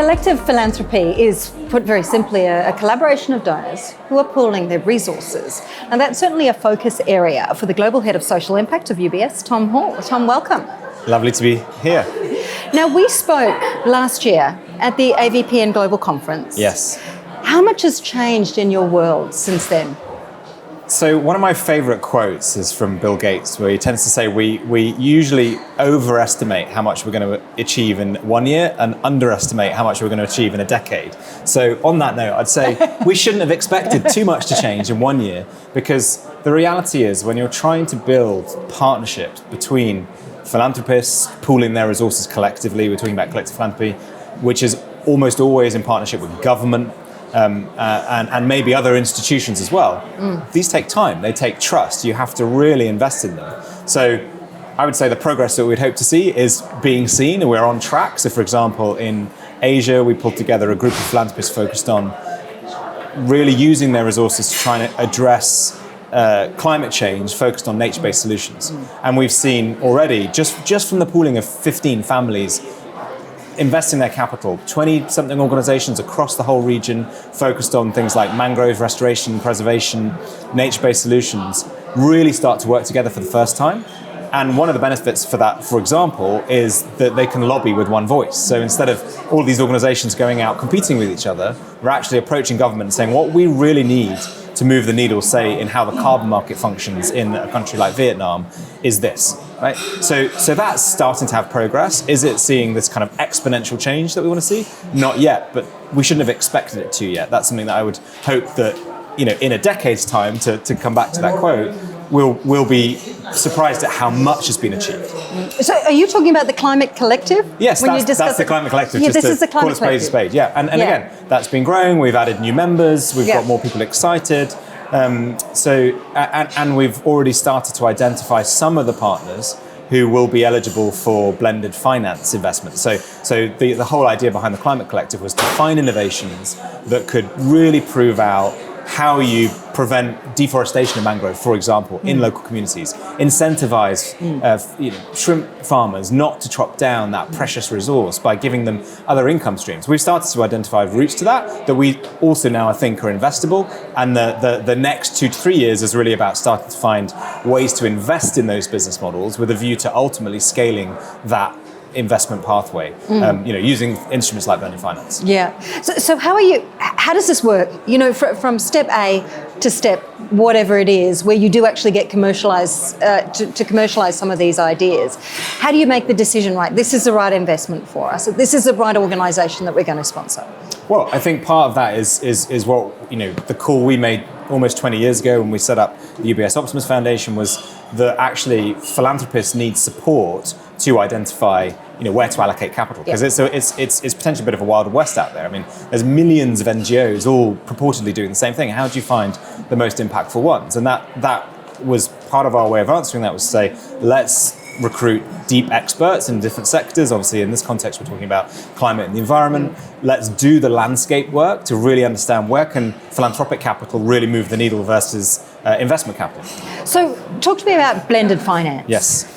Collective philanthropy is, put very simply, a collaboration of donors who are pooling their resources. And that's certainly a focus area for the Global Head of Social Impact of UBS, Tom Hall. Tom, welcome. Lovely to be here. Now, we spoke last year at the AVPN Global Conference. Yes. How much has changed in your world since then? So one of my favorite quotes is from Bill Gates, where he tends to say we usually overestimate how much we're going to achieve in 1 year and underestimate how much we're going to achieve in a decade. So on that note, I'd say we shouldn't have expected too much to change in 1 year, because the reality is when you're trying to build partnerships between philanthropists pooling their resources collectively, we're talking about collective philanthropy, which is almost always in partnership with government, and maybe other institutions as well. These take time, they take trust. You have to really invest in them. So I would say the progress that we'd hope to see is being seen, and we're on track. So for example, in Asia, we pulled together a group of philanthropists focused on really using their resources to try and address climate change, focused on nature-based solutions. And we've seen already, just from the pooling of 15 families, investing their capital, 20-something organizations across the whole region focused on things like mangrove restoration, preservation, nature-based solutions, really start to work together for the first time. And one of the benefits for that, for example, is that they can lobby with one voice. So instead of all these organizations going out competing with each other, we're actually approaching government and saying what we really need to move the needle, say, in how the carbon market functions in a country like Vietnam, is this, right? So that's starting to have progress. Is it seeing this kind of exponential change that we want to see? Not yet, but we shouldn't have expected it to yet. That's something that I would hope that, in a decade's time, to come back to that quote, we'll be surprised at how much has been achieved. So are you talking about the Climate Collective? Yes, that's the Climate Collective. Yeah, just this is the Climate call a spade. Yeah, and again, that's been growing. We've added new members. We've got more people excited. And we've already started to identify some of the partners who will be eligible for blended finance investments. So the whole idea behind the Climate Collective was to find innovations that could really prove out how you prevent deforestation of mangrove, for example, in local communities, incentivize shrimp farmers not to chop down that precious resource by giving them other income streams. We've started to identify routes to that we also now I think are investable, and the next 2 to 3 years is really about starting to find ways to invest in those business models with a view to ultimately scaling that investment pathway, using instruments like blended finance. Yeah. So how does this work? From step A to step whatever it is, where you do actually get commercialize to commercialize some of these ideas. How do you make the decision, right, this is the right investment for us, this is the right organization that we're going to sponsor? Well, I think part of that is what, the call we made almost 20 years ago when we set up the UBS Optimus Foundation, was that actually philanthropists need support to identify, where to allocate capital, because it's potentially a bit of a Wild West out there. I mean, there's millions of NGOs all purportedly doing the same thing. How do you find the most impactful ones? And that was part of our way of answering that, was to say, let's recruit deep experts in different sectors. Obviously, in this context, we're talking about climate and the environment. Let's do the landscape work to really understand where can philanthropic capital really move the needle versus investment capital. So talk to me about blended finance. Yes.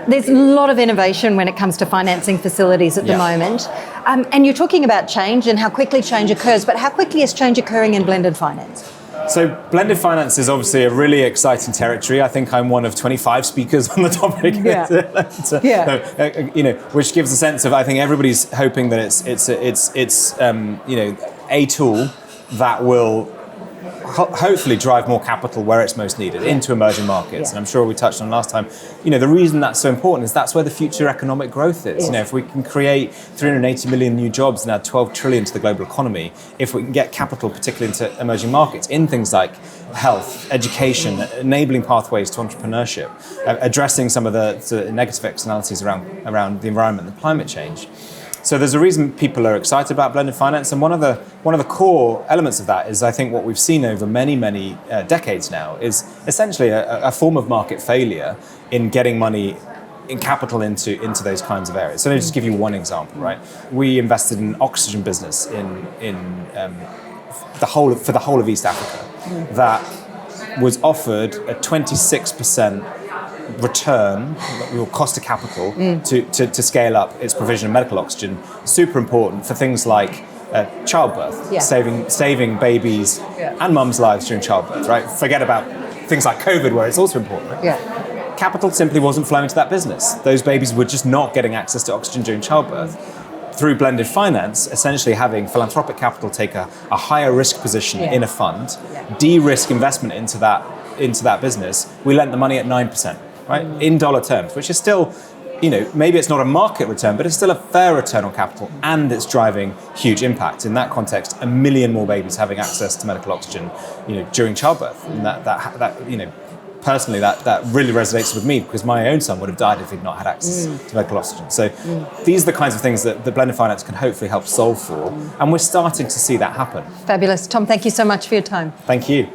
There's a lot of innovation when it comes to financing facilities at the moment. And you're talking about change and how quickly change occurs, but how quickly is change occurring in blended finance? So blended finance is obviously a really exciting territory. I think I'm one of 25 speakers on the topic. Which gives a sense of, I think everybody's hoping that it's a tool that will hopefully drive more capital where it's most needed, into emerging markets. And I'm sure we touched on last time, the reason that's so important is that's where the future economic growth is. If we can create 380 million new jobs and add 12 trillion to the global economy, if we can get capital, particularly into emerging markets, in things like health, education, enabling pathways to entrepreneurship, addressing some of the negative externalities around the environment and climate change. So there's a reason people are excited about blended finance, and one of the core elements of that is, I think, what we've seen over many decades now is essentially a form of market failure in getting money in capital into those kinds of areas. So let me just give you one example, right? We invested in an oxygen business for the whole of East Africa that was offered a 26% return, your cost of capital, to scale up its provision of medical oxygen. Super important for things like childbirth, Yeah. saving babies and mums' lives during childbirth, right? Forget about things like COVID, where it's also important, right? Yeah. Capital simply wasn't flowing to that business. Those babies were just not getting access to oxygen during childbirth. Through blended finance, essentially having philanthropic capital take a higher risk position in a fund, de-risk investment into that business, we lent the money at 9%, right? In dollar terms, which is still, maybe it's not a market return, but it's still a fair return on capital, and it's driving huge impact. In that context, 1 million more babies having access to medical oxygen, during childbirth. And that personally, that really resonates with me, because my own son would have died if he'd not had access to medical oxygen. So these are the kinds of things that the blended finance can hopefully help solve for. And we're starting to see that happen. Fabulous. Tom, thank you so much for your time. Thank you.